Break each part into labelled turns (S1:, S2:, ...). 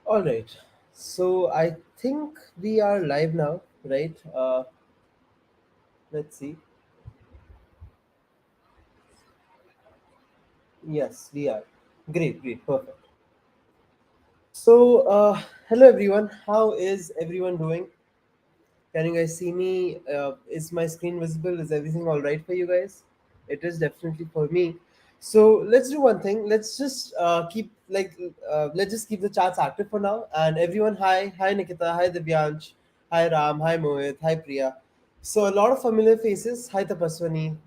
S1: All right. So I think we are live now, right? Let's see. Yes, we are. Great, great, perfect. So, hello everyone. How is everyone doing? Can you guys see me? Is my screen visible? Is everything all right for you guys? It is definitely for me. So let's do one thing. Let's just keep the chats active for now. And everyone, hi Nikita, hi Divyansh, hi Ram, hi Mohit, hi Priya. So a lot of familiar faces. Hi Tapaswani,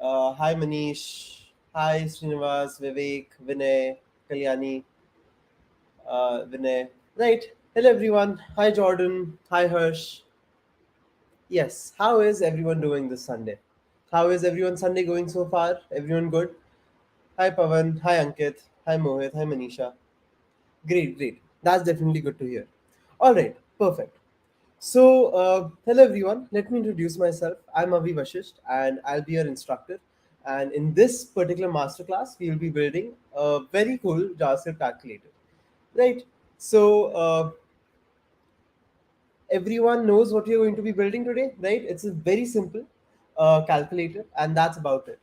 S1: hi Manish, hi Srinivas, Vivek, Vinay, Kalyani, Vinay. Right. Hello everyone. Hi Jordan. Hi Harsh. Yes. How is everyone doing this Sunday? How is everyone's Sunday going so far? Everyone good? Hi Pavan. Hi Ankit. Hi Mohit. Hi Manisha. Great, great. That's definitely good to hear. All right. Perfect. So, hello everyone. Let me introduce myself. I'm Avi Vashisht and I'll be your instructor. And in this particular masterclass, we will be building a very cool JavaScript calculator. Right. So, everyone knows what you're going to be building today, right? It's a very simple calculator, and that's about it,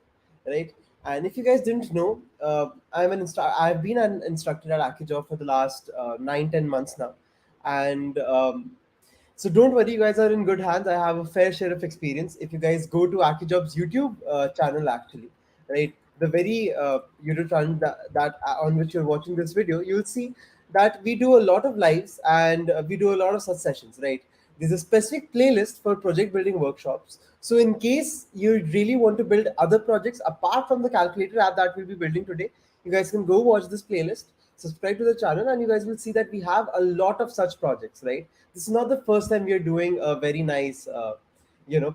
S1: right? And if you guys didn't know, I've been an instructor at AccioJob for the last 9-10 months now, and so don't worry, you guys are in good hands. I have a fair share of experience. If you guys go to AccioJob's YouTube channel, actually, right, the very YouTube channel that on which you're watching this video, you'll see that we do a lot of lives and we do a lot of such sessions, right? There's a specific playlist for project building workshops. So in case you really want to build other projects apart from the calculator app that we'll be building today, you guys can go watch this playlist, subscribe to the channel, and you guys will see that we have a lot of such projects, right? This is not the first time we are doing a very nice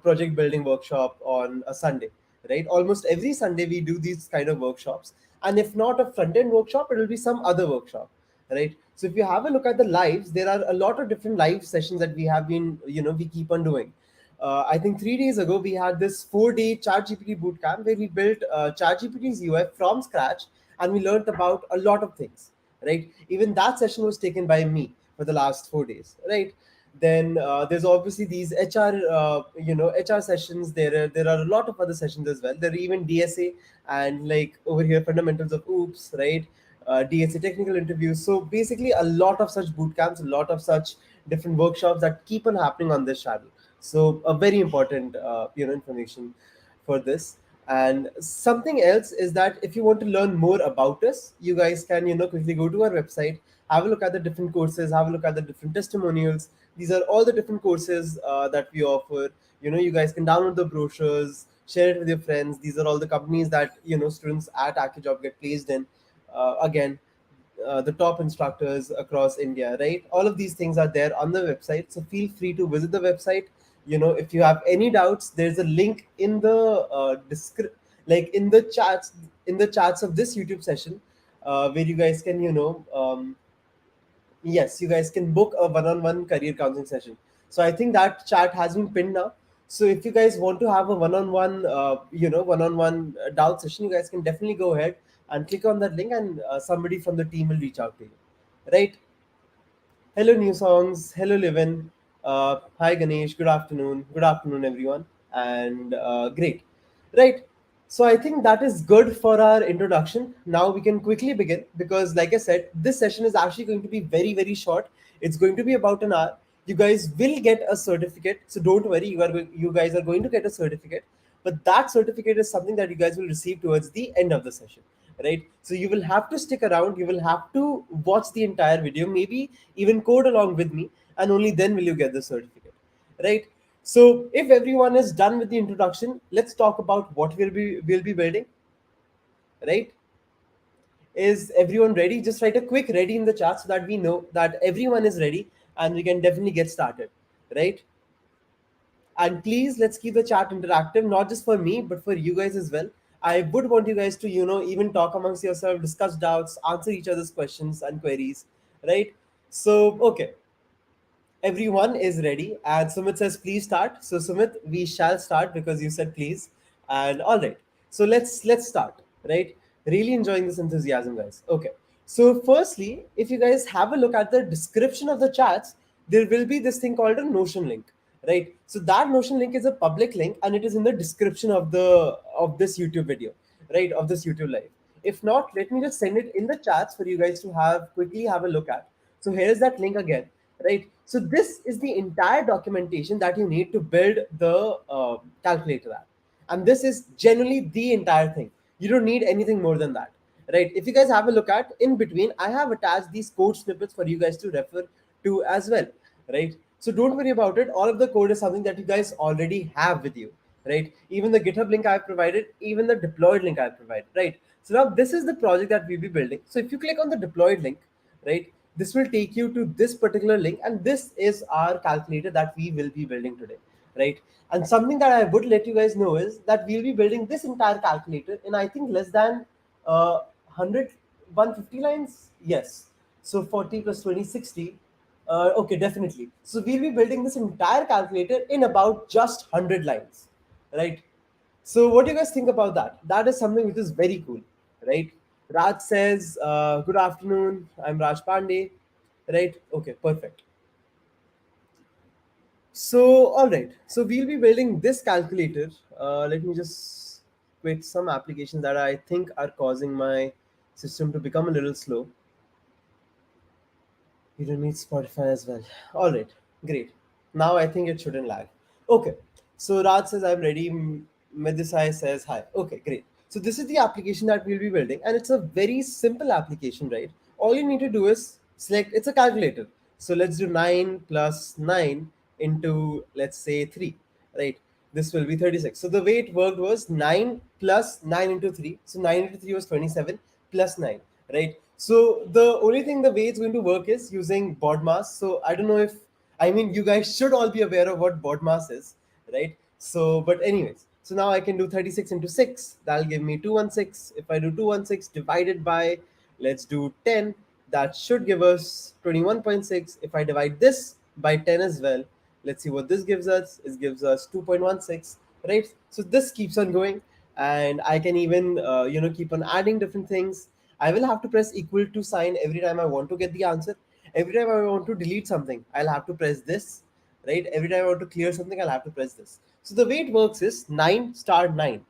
S1: project building workshop on a Sunday, right? Almost every Sunday we do these kind of workshops, and if not a front end workshop, it will be some other workshop, right? So if you have a look at the lives, there are a lot of different live sessions that we have been, we keep on doing. I think 3 days ago we had this 4-day ChatGPT bootcamp where we built ChatGPT's UI from scratch, and we learned about a lot of things, right? Even that session was taken by me for the last 4 days, right? Then there's obviously these HR sessions. There are a lot of other sessions as well. There are even DSA and like over here fundamentals of OOPS, right? DSA technical interviews. So basically, a lot of such boot camps, a lot of such different workshops that keep on happening on this channel. So a very important information for this. And something else is that if you want to learn more about us, you guys can quickly go to our website, have a look at the different courses, have a look at the different testimonials. These are all the different courses that we offer. You guys can download the brochures, share it with your friends. These are all the companies that students at AccioJob get placed in. Again, the top instructors across India, right? All of these things are there on the website. So feel free to visit the website. If you have any doubts, there's a link in the like in the chats of this YouTube session, where you guys can, yes, you guys can book a one-on-one career counseling session. So I think that chat has been pinned now. So if you guys want to have a one-on-one doubt session, you guys can definitely go ahead and click on that link, and somebody from the team will reach out to you, right? Hello, new songs. Hello, Livin. Hi, Ganesh. Good afternoon. Good afternoon, everyone. And great. Right. So I think that is good for our introduction. Now we can quickly begin because, like I said, this session is actually going to be very, very short. It's going to be about an hour. You guys will get a certificate. So don't worry. You guys are going to get a certificate, but that certificate is something that you guys will receive towards the end of the session, right? So you will have to stick around, you will have to watch the entire video, maybe even code along with me, and only then will you get the certificate, right? So if everyone is done with the introduction, let's talk about what we'll be building, right? Is everyone ready? Just write a quick ready in the chat so that we know that everyone is ready and we can definitely get started, right? And please, let's keep the chat interactive, not just for me but for you guys as well. I would want you guys to even talk amongst yourself, discuss doubts, answer each other's questions and queries, right? So okay, everyone is ready, and Sumit says please start. So Sumit, we shall start because you said please. And all right, so let's start, right? Really enjoying this enthusiasm, guys. Okay, So, firstly, if you guys have a look at the description of the chats, there will be this thing called a Notion link, right? So that Notion link is a public link, and it is in the description of this YouTube video, right? Of this YouTube live. If not, let me just send it in the chats for you guys to have a look at. So here is that link again, right? So this is the entire documentation that you need to build the calculator app, and this is generally the entire thing. You don't need anything more than that, right? If you guys have a look at in between, I have attached these code snippets for you guys to refer to as well, right? So don't worry about it. All of the code is something that you guys already have with you, right? Even the GitHub link I've provided, even the deployed link I've provided, right? So now this is the project that we'll be building. So if you click on the deployed link, right, this will take you to this particular link, and this is our calculator that we will be building today, right? And something that I would let you guys know is that we'll be building this entire calculator in, I think, less than 100 150 lines. Yes. So 40 plus 20 60. Okay, definitely. So we'll be building this entire calculator in about just 100 lines, right? So what do you guys think about that? That is something which is very cool, right? Raj says, good afternoon, I'm Raj Pandey, right? Okay, perfect. So, all right. So we'll be building this calculator. Let me just quit some applications that I think are causing my system to become a little slow. You don't need Spotify as well. All right, great. Now I think it shouldn't lag. Okay. So Raj says I'm ready. Medisai says hi. Okay, great. So this is the application that we'll be building, and it's a very simple application, right? All you need to do is select. It's a calculator. So let's do 9 plus 9 into, let's say, 3, right? This will be 36. So the way it worked was 9 plus 9 into 3. So 9 into 3 was 27 plus 9, right? So the only thing the way it's going to work is using BODMAS. So I don't know if, I mean, you guys should all be aware of what BODMAS is, right? So, but anyways, so now I can do 36 into 6. That'll give me 216. If I do 216 divided by, let's do 10, that should give us 21.6. If I divide this by 10 as well, let's see what this gives us. It gives us 2.16, right? So this keeps on going, and I can even keep on adding different things. I will have to press equal to sign every time I want to get the answer. Every time I want to delete something, I'll have to press this, right? Every time I want to clear something, I'll have to press this. So the way it works is 9 star 9,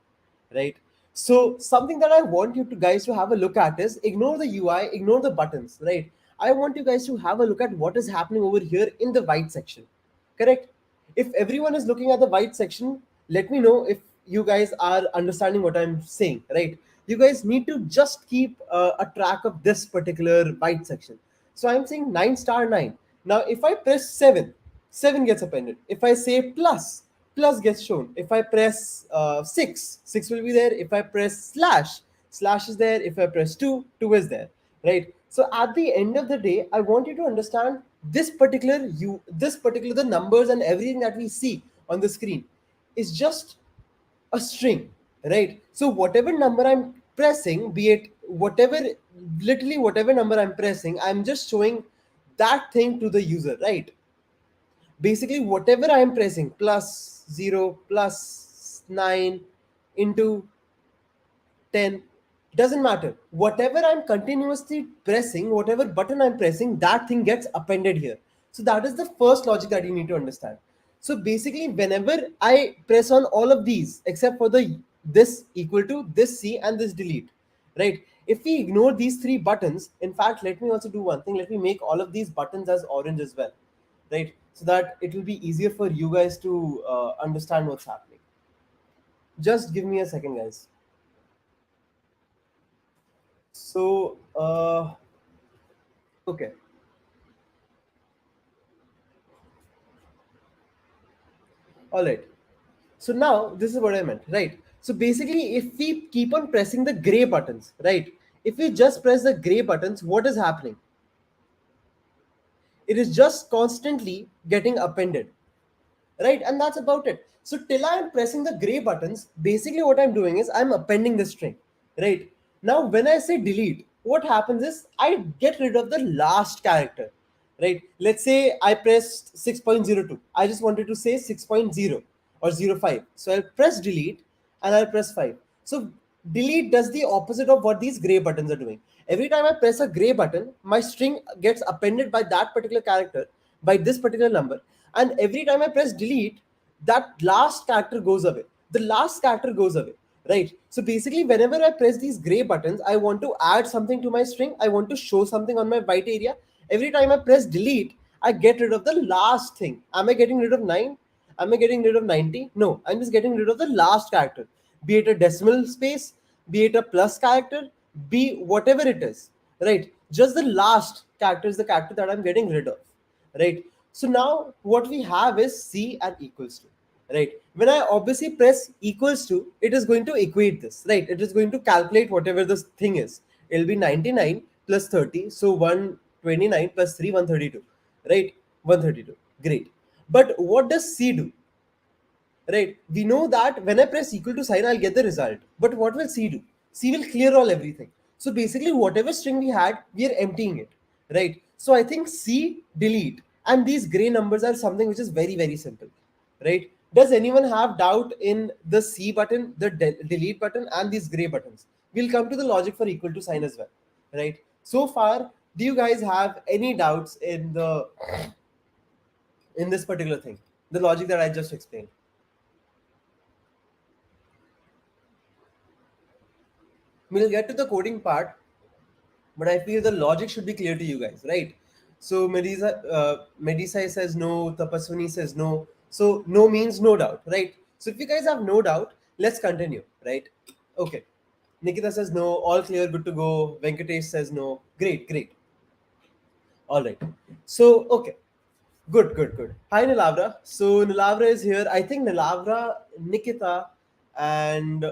S1: right? So something that I want you to guys to have a look at is ignore the UI, ignore the buttons, right? I want you guys to have a look at what is happening over here in the white section, correct? If everyone is looking at the white section, let me know if you guys are understanding what I'm saying, right? You guys need to just keep a track of this particular white section. So I'm saying 9 star 9. Now if I press 7, 7 gets appended. If I say plus, plus gets shown. If I press 6, 6 will be there. If I press slash, slash is there. If I press 2, 2 is there, right? So at the end of the day, I want you to understand this particular the numbers and everything that we see on the screen is just a string, right? So whatever number I'm pressing, be it whatever, literally whatever number I'm pressing, I'm just showing that thing to the user, right? Basically whatever I'm pressing, plus 0, plus 9, into 10, doesn't matter. Whatever I'm continuously pressing, whatever button I'm pressing, that thing gets appended here. So that is the first logic that you need to understand. So basically whenever I press on all of these except for the this equal to, this C, and this delete, right? If we ignore these three buttons, in fact, let me also do one thing. Let me make all of these buttons as orange as well, right? So that it will be easier for you guys to understand what's happening. Just give me a second, guys. So, okay. All right. So now this is what I meant, right? So basically, if we keep on pressing the gray buttons, right? If we just press the gray buttons, what is happening? It is just constantly getting appended, right? And that's about it. So till I'm pressing the gray buttons, basically what I'm doing is I'm appending the string, right? Now when I say delete, what happens is I get rid of the last character, right? Let's say I pressed 6.02. I just wanted to say 6.0 or 0.5. So I'll press delete and I'll press 5. So Delete does the opposite of what these gray buttons are doing. Every time I press a gray button, my string gets appended by that particular character, by this particular number. And every time I press delete, that last character goes away. The last character goes away, right? So basically, whenever I press these gray buttons, I want to add something to my string. I want to show something on my white area. Every time I press delete, I get rid of the last thing. Am I getting rid of 9? Am I getting rid of 90? No, I'm just getting rid of the last character, be it a decimal space, be it a plus character, be whatever it is, right? Just the last character is the character that I'm getting rid of, right? So now what we have is C and equals to, right? When I obviously press equals to, it is going to equate this, right? It is going to calculate whatever this thing is. It'll be 99 plus 30, so 129 plus 3, 132, right? 132, great. But what does C do? Right? We know that when I press equal to sign, I'll get the result. But what will C do? C will clear all everything. So basically, whatever string we had, we are emptying it, right? So I think C delete, and these gray numbers are something which is very, very simple, right? Does anyone have doubt in the C button, the delete button, and these gray buttons? We'll come to the logic for equal to sign as well, right? So far, do you guys have any doubts in this particular thing, the logic that I just explained? We'll get to the coding part, but I feel the logic should be clear to you guys, right? So Medisa says no, Tapaswini says no. So no means no doubt, right? So if you guys have no doubt, let's continue, right? Okay. Nikita says no, all clear, good to go. Venkatesh says no. Great, great. All right. So, okay. Good, good, good. Hi, Nilavra. So Nilavra is here. I think Nilavra, Nikita, and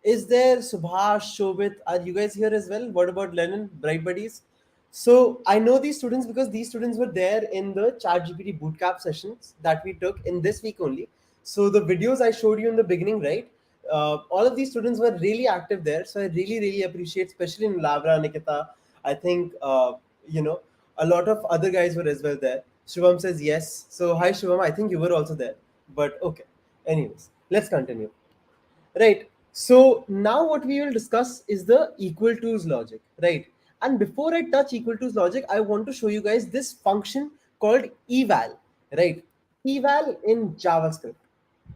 S1: is there Subhash, Shobit? Are you guys here as well? What about Lennon, Bright Buddies? So I know these students because these students were there in the ChatGPT bootcamp sessions that we took in this week only. So the videos I showed you in the beginning, right? All of these students were really active there. So I really, really appreciate, especially in Lavra, Nikita. I think, a lot of other guys were as well there. Shivam says yes. So hi, Shivam. I think you were also there. But okay. Anyways, let's continue. Right. So now what we will discuss is the equal to's logic, right? And before I touch equal to's logic, I want to show you guys this function called eval, right? Eval in JavaScript.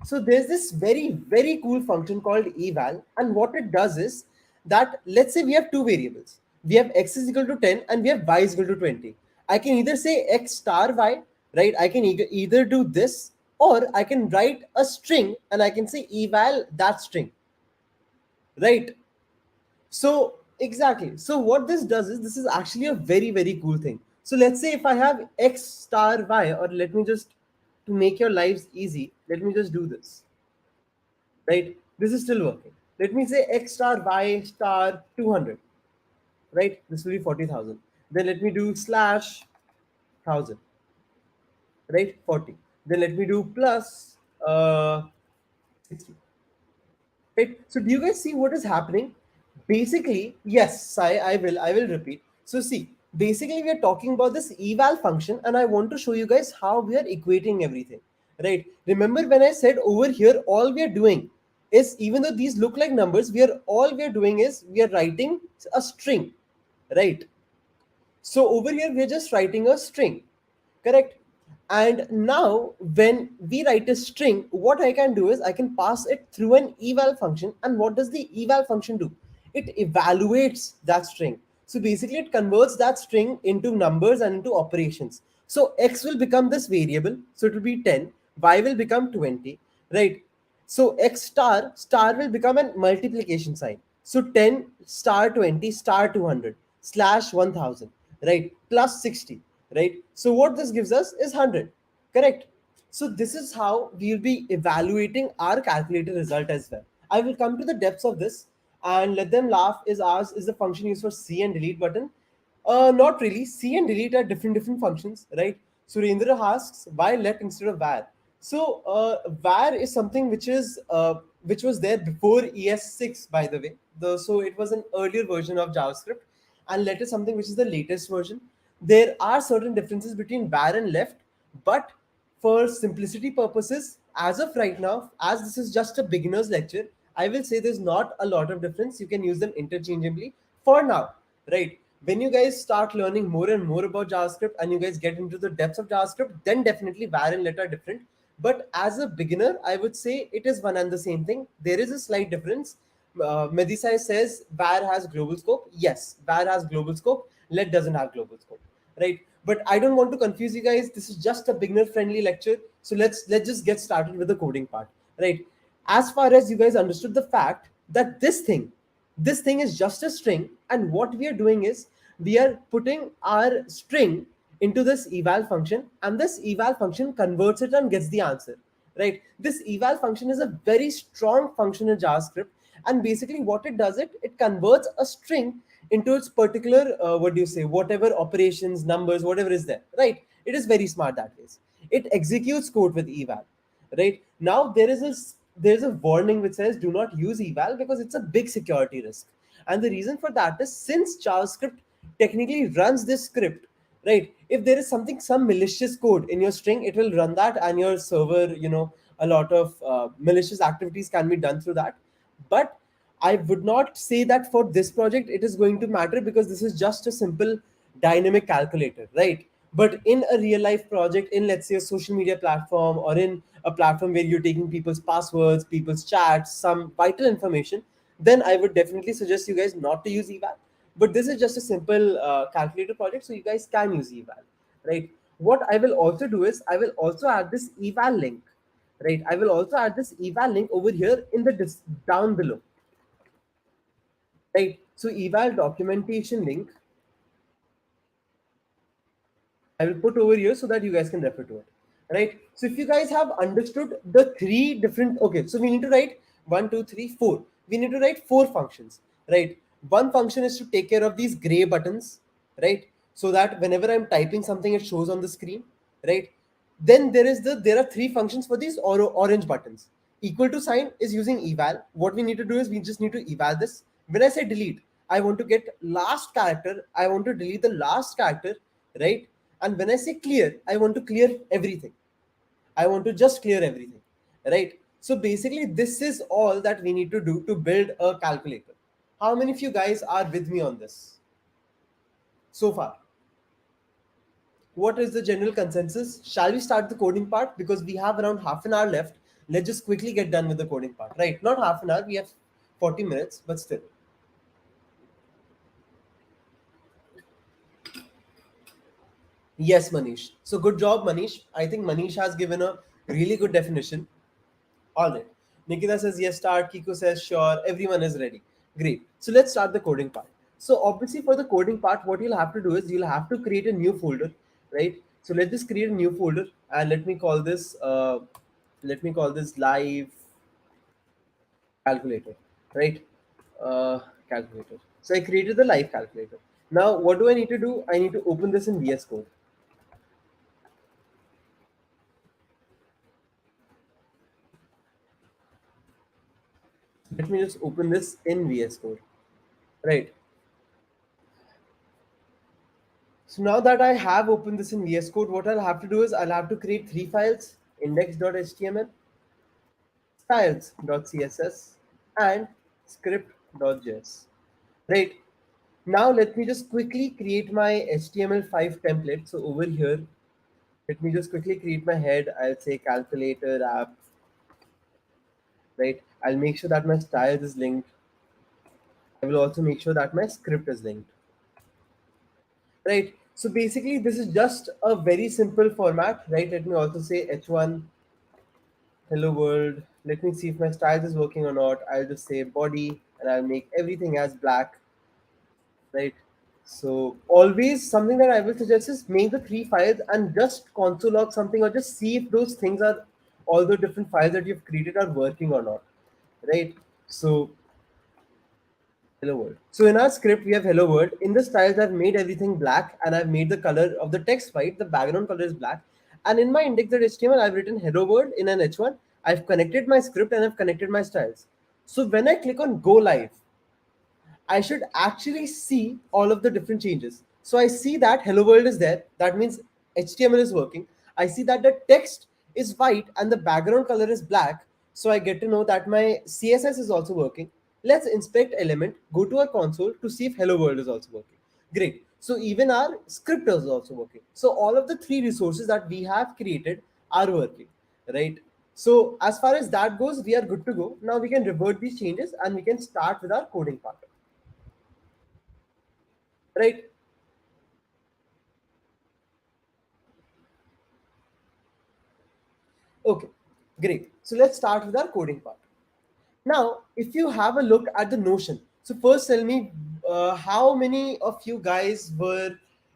S1: So there's this very, very cool function called eval. And what it does is that, let's say we have two variables. We have x is equal to 10 and we have y is equal to 20. I can either say x star y, right? I can either do this, or I can write a string and I can say eval that string, right? So exactly. So what this does is, this is actually a very, very cool thing. So let's say if I have x star y, or let me just, to make your lives easy, let me just do this, right? This is still working. Let me say x star y star 200, right? This will be 40,000. Then let me do slash 1,000, right? 40. Then let me do plus 60. Right? So do you guys see what is happening? Basically, yes, I will repeat. So see, basically we are talking about this eval function, and I want to show you guys how we are equating everything. Right? Remember when I said over here, all we are doing is, even though these look like numbers, all we are doing is we are writing a string, right? So over here, we're just writing a string, correct? And now when we write a string, what I can do is I can pass it through an eval function. And what does the eval function do? It evaluates that string. So basically it converts that string into numbers and into operations. So x will become this variable. So it will be 10, y will become 20, right? So x star will become a multiplication sign. So 10 star 20 star 200 slash 1000, right? Plus 60, right? So what this gives us is 100, correct? So this is how we'll be evaluating our calculator result as well. I will come to the depths of this, and let them laugh is ours is the function used for C and delete button. Not really. C and delete are different functions, right? Surendra asks why let instead of var. So var is something which was there before ES6, by the way. So it was an earlier version of JavaScript, and let is something which is the latest version. There are certain differences between var and left, but for simplicity purposes, as of right now, as this is just a beginner's lecture, I will say there's not a lot of difference. You can use them interchangeably for now, right? When you guys start learning more and more about JavaScript and you guys get into the depths of JavaScript, then definitely var and let are different. But as a beginner, I would say it is one and the same thing. There is a slight difference. Medisai says var has global scope. Yes, var has global scope. Let doesn't have global scope, right? But I don't want to confuse you guys. This is just a beginner friendly lecture. So let's just get started with the coding part, right? As far as you guys understood the fact that this thing is just a string, and what we are doing is we are putting our string into this eval function, and this eval function converts it and gets the answer, right? This eval function is a very strong function in JavaScript, and basically what it does, it converts a string into its particular what do you say, whatever operations, numbers, whatever is there, right? It is very smart that way. It executes code with eval, right? Now there's a warning which says do not use eval because it's a big security risk. And the reason for that is, since JavaScript technically runs this script, right? If there is something, some malicious code in your string, it will run that, and your server, a lot of malicious activities can be done through that. But I would not say that for this project it is going to matter, because this is just a simple dynamic calculator, right? But in a real life project, in, let's say, a social media platform, or in a platform where you're taking people's passwords, people's chats, some vital information, then I would definitely suggest you guys not to use eval. But this is just a simple calculator project, so you guys can use eval, right? What I will also do is I will also add this eval link, right? I will also add this eval link over here in the down below, right? So eval documentation link I will put over here so that you guys can refer to it, right? So if you guys have understood the three different, okay, so we need to write one, two, three, four. We need to write four functions, right? One function is to take care of these gray buttons, right? So that whenever I'm typing something, it shows on the screen, right? Then there are three functions for these orange buttons. Equal to sign is using eval. What we need to do is we just need to eval this. When I say delete, I want to get last character. I want to delete the last character, right? And when I say clear, I want to clear everything. I want to just clear everything, right? So basically, this is all that we need to do to build a calculator. How many of you guys are with me on this so far? What is the general consensus? Shall we start the coding part? Because we have around half an hour left. Let's just quickly get done with the coding part, right? Not half an hour, we have 40 minutes, but still. Yes, Manish. So good job, Manish. I think Manish has given a really good definition. All right. Nikita says yes, start. Kiko says sure. Everyone is ready. Great. So let's start the coding part. So obviously for the coding part, what you'll have to do is you'll have to create a new folder, right? So let's just create a new folder, and let me call this live calculator, right? Calculator. So I created the live calculator. Now what do I need to do? I need to open this in VS Code. Let me just open this in VS Code, right? So now that I have opened this in VS Code, what I'll have to do is I'll have to create three files: index.html, styles.css, and script.js. Right. Now let me just quickly create my HTML5 template. So over here, let me just quickly create my head. I'll say calculator app, right? I'll make sure that my styles is linked. I will also make sure that my script is linked. Right. So basically, this is just a very simple format, right? Let me also say h1 hello world. Let me see if my styles is working or not. I'll just say body, and I'll make everything as black, right? So always something that I will suggest is make the three files and just console log something, or just see if those things are, all the different files that you've created are working or not, right? So hello world. So in our script, we have hello world. In the styles, I've made everything black, and I've made the color of the text white. The background color is black. And in my index.html, I've written hello world in an h1. I've connected my script and I've connected my styles. So when I click on go live, I should actually see all of the different changes. So I see that hello world is there. That means HTML is working. I see that the text is white and the background color is black. So I get to know that my CSS is also working. Let's inspect element, go to our console to see if hello world is also working. Great. So even our script is also working. So all of the three resources that we have created are working, right? So as far as that goes, we are good to go. Now we can revert these changes and we can start with our coding part, right? Okay, great. So let's start with our coding part. Now, if you have a look at the Notion, so first tell me how many of you guys were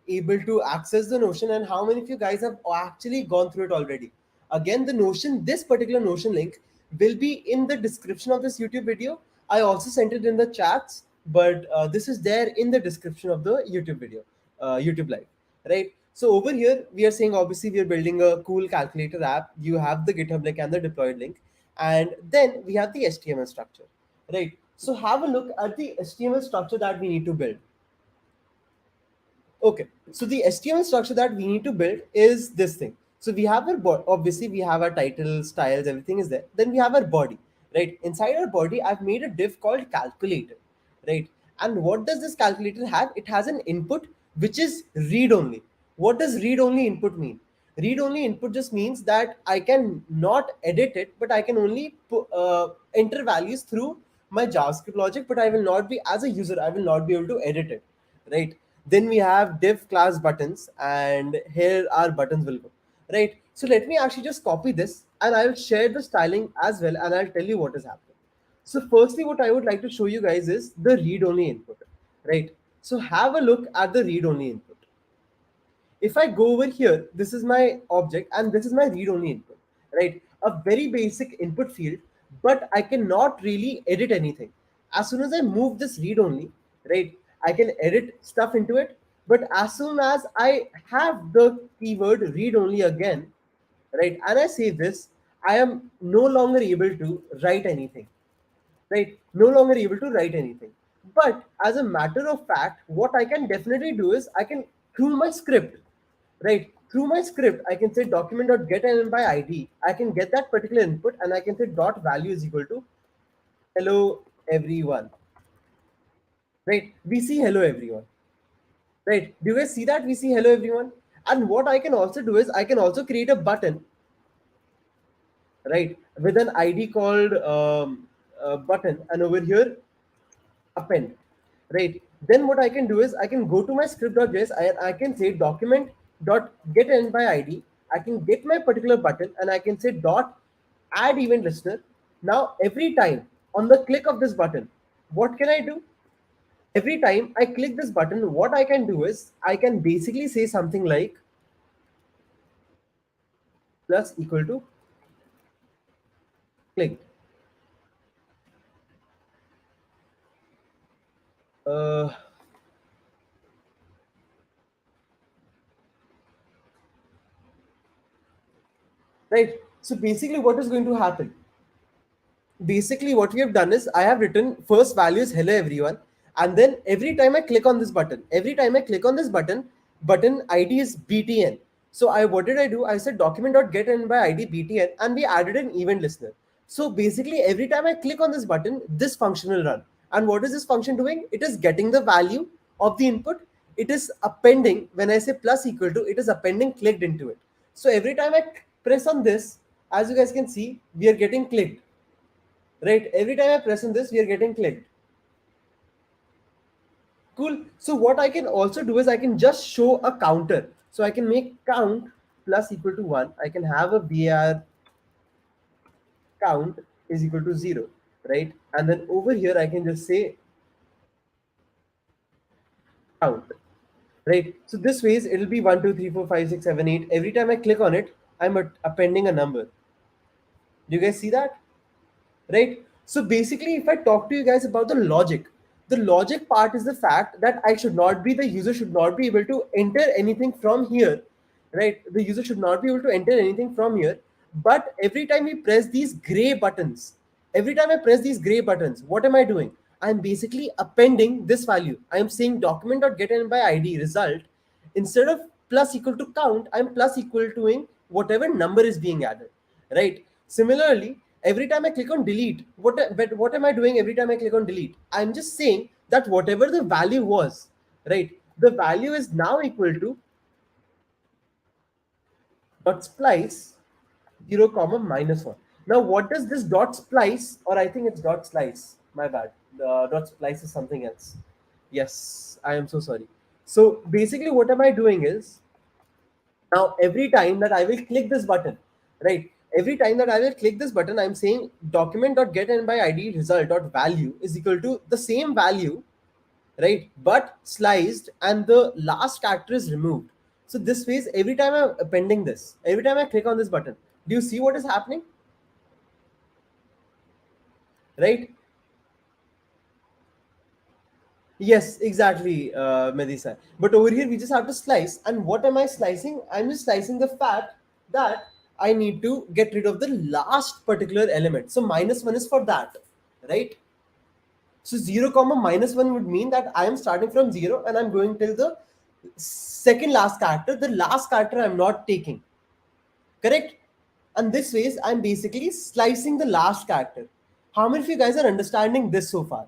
S1: able to access the Notion and how many of you guys have actually gone through it already. Again, the Notion, this particular Notion link will be in the description of this YouTube video. I also sent it in the chats, but this is there in the description of the YouTube video, YouTube live, right? So over here, we are saying obviously we are building a cool calculator app. You have the GitHub link and the deployed link, and then we have the HTML structure, right? So have a look at the HTML structure that we need to build. Okay, so the HTML structure that we need to build is this thing. So we have our obviously we have our title, styles, everything is there. Then we have our body, right? Inside our body, I've made a div called calculator, right? And what does this calculator have? It has an input which is read only. What does read only input mean? Read only input just means that I can not edit it, but I can only enter values through my JavaScript logic, but I will not be, as a user, I will not be able to edit it, right? Then we have div class buttons, and here our buttons will go, right? So let me actually just copy this and I'll share the styling as well, and I'll tell you what is happening. So firstly, what I would like to show you guys is the read only input, right? So have a look at the read only input. If I go over here, this is my object and this is my read only input, right? A very basic input field, but I cannot really edit anything. As soon as I move this read only, right, I can edit stuff into it. But as soon as I have the keyword read only again, right, and I say this, I am no longer able to write anything, right? No longer able to write anything. But as a matter of fact, what I can definitely do is I can, through my script, right? Through my script, I can say document.get element by ID. I can get that particular input and I can say dot value is equal to hello everyone, right? We see hello everyone, right? Do you guys see that? We see hello everyone. And what I can also do is I can also create a button, right? With an ID called button, and over here append, right? Then what I can do is I can go to my script.js and I can say document dot get end by ID. I can get my particular button and I can say dot add event listener. Now every time on the click of this button, what can I do? Every time I click this button, what I can do is I can basically say something like plus equal to clicked. Uh, right. So basically, what is going to happen? Basically what we have done is I have written first value is hello everyone, and then every time I click on this button, button ID is btn. So I what did I do? I said document.get and by ID btn, and we added an event listener. So basically every time I click on this button, this function will run. And what is this function doing? It is getting the value of the input. It is appending. When I say plus equal to, it is appending clicked into it. So every time I press on this, as you guys can see, we are getting clicked, right? Every time I press on this, we are getting clicked. Cool. So what I can also do is I can just show a counter. So I can make count plus equal to 1. I can have a var count is equal to 0, right? And then over here, I can just say count, right? So this ways it'll be 1, 2, 3, 4, 5, 6, 7, 8. Every time I click on it, I'm appending a number. Do you guys see that? Right? So basically, if I talk to you guys about the logic part is the fact that the user should not be able to enter anything from here, right? The user should not be able to enter anything from here. But every time we press these gray buttons, every time I press these gray buttons, what am I doing? I'm basically appending this value. I'm saying document.get by ID result. Instead of plus equal to count, I'm plus equal to whatever number is being added, right? Similarly, Every time I click on delete, but what am I doing every time I click on delete? I'm just saying that whatever the value was, right? The value is now equal to dot splice 0 comma minus 1. Now what does this dot splice, or I think it's dot slice, my bad, the dot splice is something else. Yes, I am so sorry. So basically what am I doing is, now every time that I will click this button, right, every time that I will click this button, I'm saying document.get by id result dot value is equal to the same value, right, but sliced, and the last character is removed. So this way, every time I'm appending this, every time I click on this button, do you see what is happening? Right? Yes, exactly, Medisa. But over here, we just have to slice. And what am I slicing? I'm just slicing the fact that I need to get rid of the last particular element. So minus one is for that, right? So 0 comma minus 1 would mean that I am starting from 0 and I'm going till the second last character. The last character I'm not taking. Correct? And this way, I'm basically slicing the last character. How many of you guys are understanding this so far?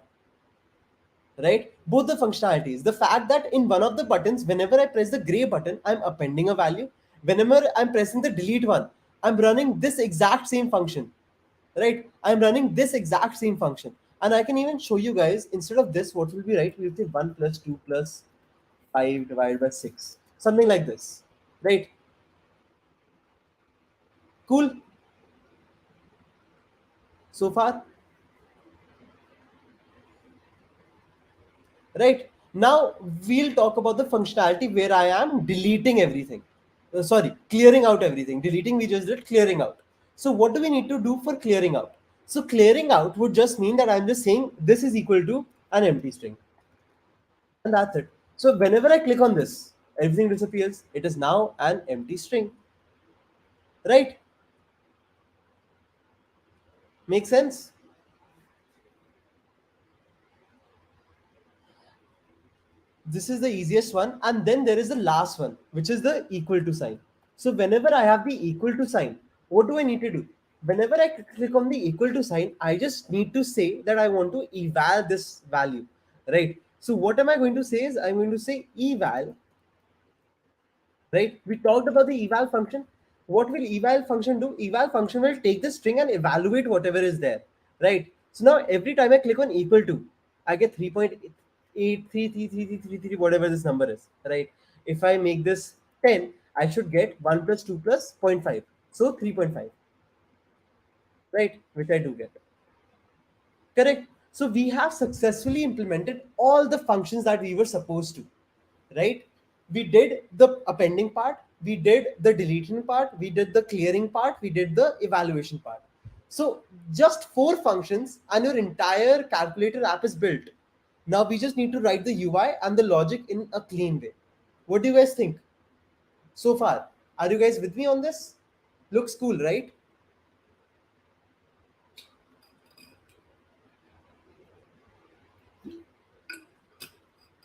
S1: Right? Both the functionalities. The fact that in one of the buttons, whenever I press the gray button, I'm appending a value. Whenever I'm pressing the delete one, I'm running this exact same function. Right? I'm running this exact same function. And I can even show you guys, instead of this, what will be right? We'll say 1 plus 2 plus 5 divided by 6. Something like this. Right? Cool. So far? Right? Now we'll talk about the functionality where I am deleting everything. Sorry, clearing out everything. Deleting we just did, clearing out. So what do we need to do for clearing out? So clearing out would just mean that I'm just saying this is equal to an empty string. And that's it. So whenever I click on this, everything disappears. It is now an empty string. Right? Make sense? This is the easiest one, and then there is the last one, which is the equal to sign. So whenever I have the equal to sign, what do I need to do? Whenever I click on the equal to sign, I just need to say that I want to eval this value, right? So what am I going to say is, I'm going to say eval, right? We talked about the eval function. What will eval function do? Eval function will take the string and evaluate whatever is there, right? So now every time I click on equal to, I get 3.8333333, whatever this number is, right? If I make this 10, I should get 1 plus 2 plus zero point 0.5, so 3.5, right? Which I do get. Correct. So we have successfully implemented all the functions that we were supposed to, right? We did the appending part, we did the deleting part, we did the clearing part, we did the evaluation part. So just 4 functions and your entire calculator app is built. Now we just need to write the UI and the logic in a clean way. What do you guys think so far? Are you guys with me on this? Looks cool, right?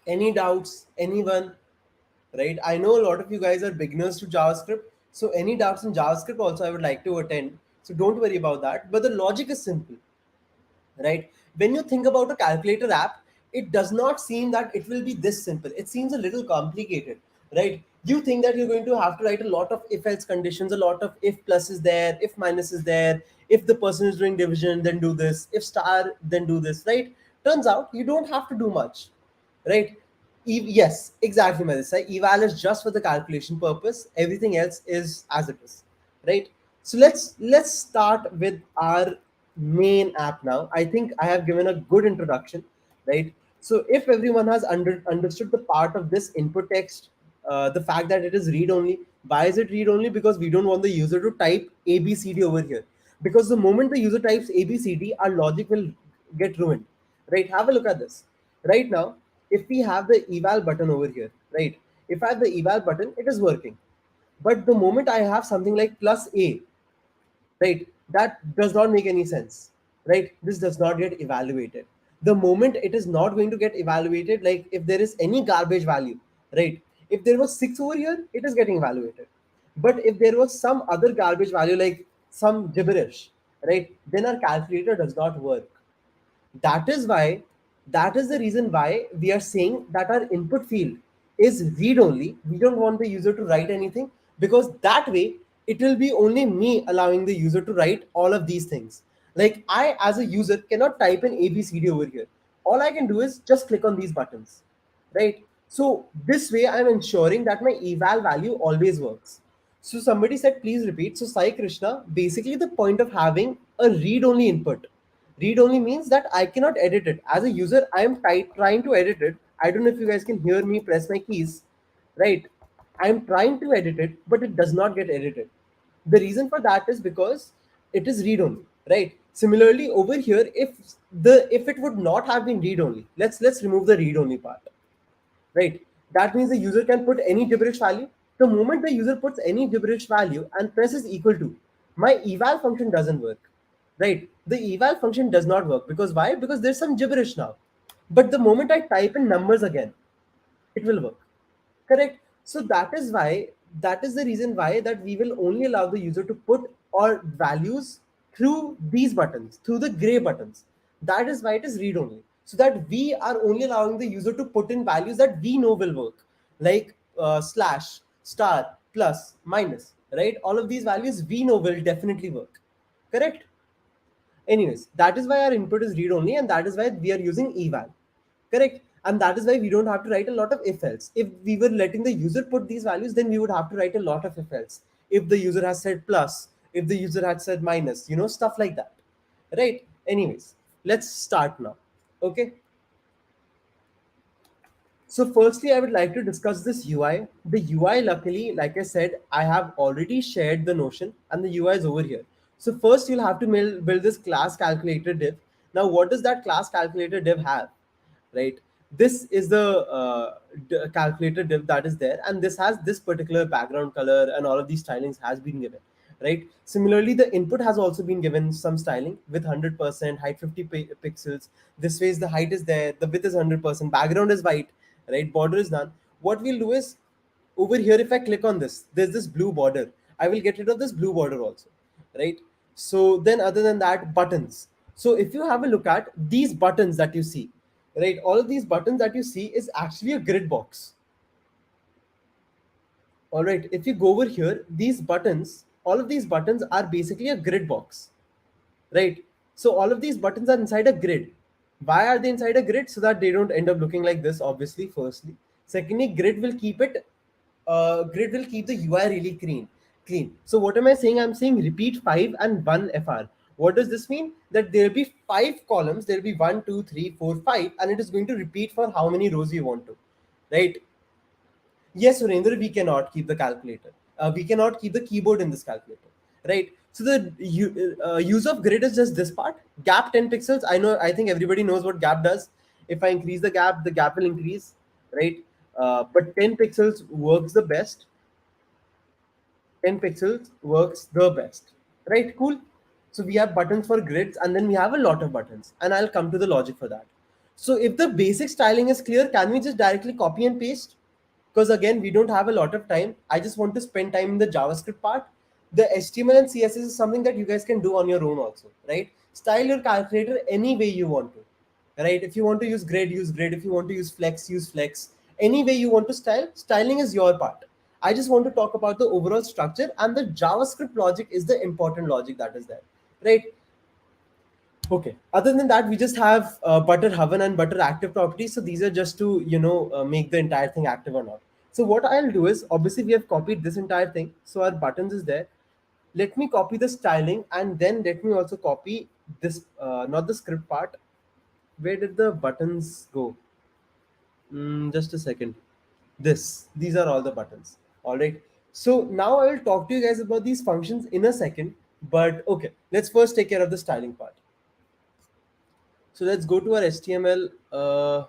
S1: Any doubts? Anyone? Right? I know a lot of you guys are beginners to JavaScript. So any doubts in JavaScript also I would like to attend. So don't worry about that. But the logic is simple, right? When you think about a calculator app, it does not seem that it will be this simple. It seems a little complicated, right? You think that you're going to have to write a lot of if else conditions, a lot of if plus is there, if minus is there, if the person is doing division, then do this, if star, then do this, right? Turns out you don't have to do much, right? Yes, exactly, Melissa. Eval is just for the calculation purpose. Everything else is as it is, right? So let's start with our main app now. I think I have given a good introduction, right? So if everyone has understood the part of this input text, the fact that it is read only. Why is it read only? Because we don't want the user to type ABCD over here. Because the moment the user types ABCD, our logic will get ruined, right? Have a look at this. Right now, if we have the eval button over here, right? If I have the eval button, it is working. But the moment I have something like plus A, right, that does not make any sense, right? This does not get evaluated. The moment it is not going to get evaluated, like if there is any garbage value, right? If there was 6 over here, it is getting evaluated. But if there was some other garbage value, like some gibberish, right? Then our calculator does not work. That is why, that is the reason why we are saying that our input field is read only. We don't want the user to write anything, because that way it will be only me allowing the user to write all of these things. Like I, as a user, cannot type in ABCD over here. All I can do is just click on these buttons, right? So this way I'm ensuring that my eval value always works. So somebody said, please repeat. So Sai Krishna, basically the point of having a read-only input. Read-only means that I cannot edit it. As a user, I am trying to edit it. I don't know if you guys can hear me press my keys, right? I'm trying to edit it, but it does not get edited. The reason for that is because it is read-only, right? Similarly, over here, if it would not have been read-only, let's remove the read-only part, right? That means the user can put any gibberish value. The moment the user puts any gibberish value and presses equal to, my eval function doesn't work, right? The eval function does not work, because why? Because there's some gibberish now. But the moment I type in numbers again, it will work. Correct. So that is why, that is the reason why that we will only allow the user to put our values through these buttons, through the gray buttons. That is why it is read only. So that we are only allowing the user to put in values that we know will work, like slash, star, plus, minus, right? All of these values we know will definitely work. Correct. Anyways, that is why our input is read only, and that is why we are using eval. Correct. And that is why we don't have to write a lot of if else. If we were letting the user put these values, then we would have to write a lot of if else. If the user has said plus, if the user had said minus, stuff like that. Right. Anyways, let's start now. Okay. So firstly, I would like to discuss this UI. The UI, luckily, like I said, I have already shared the notion, and the UI is over here. So first you'll have to build this class calculator div. Now, what does that class calculator div have? Right? This is the calculator div that is there, and this has this particular background color, and all of these stylings has been given. Right? Similarly, the input has also been given some styling with 100% height, 50 pixels. This way, the height is there, the width is 100%, background is white, right? Border is none. What we'll do is, over here, if I click on this, there's this blue border. I will get rid of this blue border also, right? So then, other than that, buttons. So if you have a look at these buttons that you see, right? All of these buttons that you see is actually a grid box. All right. If you go over here, these buttons, all of these buttons are basically a grid box, right? So all of these buttons are inside a grid. Why are they inside a grid? So that they don't end up looking like this, obviously, firstly. Secondly, grid will keep the UI really clean. So what am I saying? I'm saying repeat 5 and 1 FR. What does this mean? That there'll be 5 columns, there'll be 1, 2, 3, 4, 5, and it is going to repeat for how many rows you want to, right? Yes, Surendra, we cannot keep the calculator. We cannot keep the keyboard in this calculator, right? So the use of grid is just this part. Gap 10 pixels. I think everybody knows what gap does. If I increase the gap will increase, right? But 10 pixels works the best. 10 pixels works the best, right? Cool. So we have buttons for grids, and then we have a lot of buttons, and I'll come to the logic for that. So if the basic styling is clear, can we just directly copy and paste? Because again, we don't have a lot of time. I just want to spend time in the JavaScript part. The HTML and CSS is something that you guys can do on your own also, right? Style your calculator any way you want to, right? If you want to use grid, use grid. If you want to use flex. Any way you want to styling is your part. I just want to talk about the overall structure, and the JavaScript logic is the important logic that is there, right? Okay. Other than that, we just have butter hover and butter active properties. So these are just to make the entire thing active or not. So what I'll do is, obviously we have copied this entire thing. So our buttons is there. Let me copy the styling, and then let me also copy this, not the script part. Where did the buttons go? Just a second. These are all the buttons. All right. So now I will talk to you guys about these functions in a second. But okay, let's first take care of the styling part. So let's go to our HTML.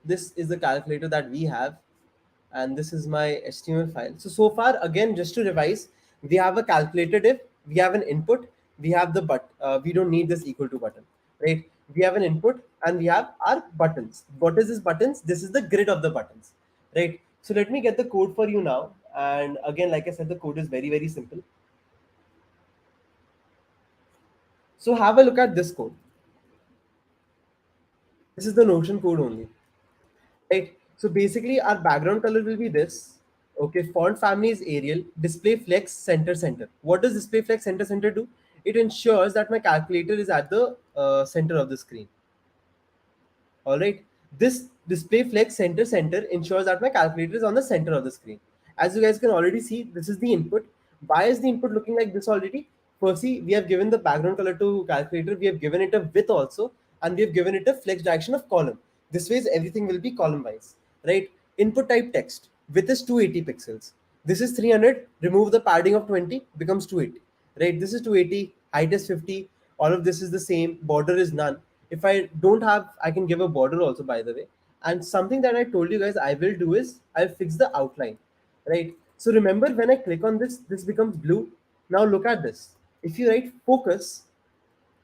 S1: This is the calculator that we have, and this is my HTML file. So far, again, just to revise, we have a calculator div, we have an input, we have the we don't need this equal to button, right? We have an input, and we have our buttons. What is this buttons? This is the grid of the buttons, right? So let me get the code for you now. And again, like I said, the code is very, very simple. So have a look at this code. This is the Notion code only, right? So basically our background color will be this. Okay, font family is Arial, display flex center center. What does display flex center center do? It ensures that my calculator is at the center of the screen. All right. This display flex center center ensures that my calculator is on the center of the screen. As you guys can already see, this is the input. Why is the input looking like this already? Firstly, we have given the background color to calculator. We have given it a width also, and we have given it a flex direction of column. This way, everything will be column wise, right? Input type text. Width is 280 pixels. This is 300. Remove the padding of 20, becomes 280, right? This is 280. Height is 50. All of this is the same. Border is none. If I don't have, I can give a border also, by the way. And something that I told you guys I will do is I'll fix the outline, right? So remember, when I click on this, this becomes blue. Now look at this. If you write focus,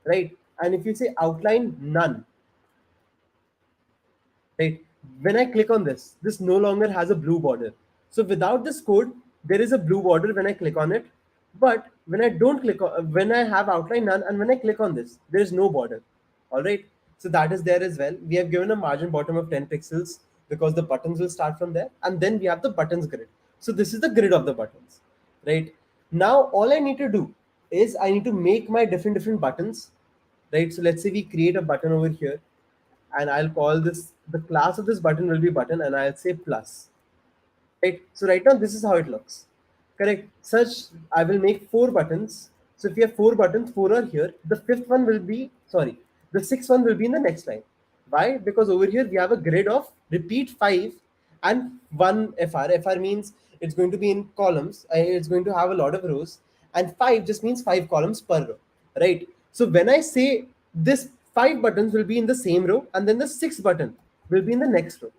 S1: right, and if you say outline none, right, when I click on this no longer has a blue border. So without this code, there is a blue border when I click on it. But when I don't click on, when I have outline none, and when I click on this, there is no border. All right. So that is there as well. We have given a margin bottom of 10 pixels because the buttons will start from there. And then we have the buttons grid. So this is the grid of the buttons, right? Now, all I need to do is I need to make my different buttons, right? So let's say we create a button over here, and I'll call this, the class of this button will be button, and I'll say plus. Right. So right now this is how it looks. Correct. Such I will make 4 buttons. So if you have 4 buttons, 4 are here. The fifth one will be, sorry, the sixth one will be in the next line. Why? Because over here we have a grid of repeat 5 and 1 FR. FR means it's going to be in columns. It's going to have a lot of rows, and 5 just means 5 columns per row. Right. So when I say this 5 buttons will be in the same row, and then the sixth button will be in the next row,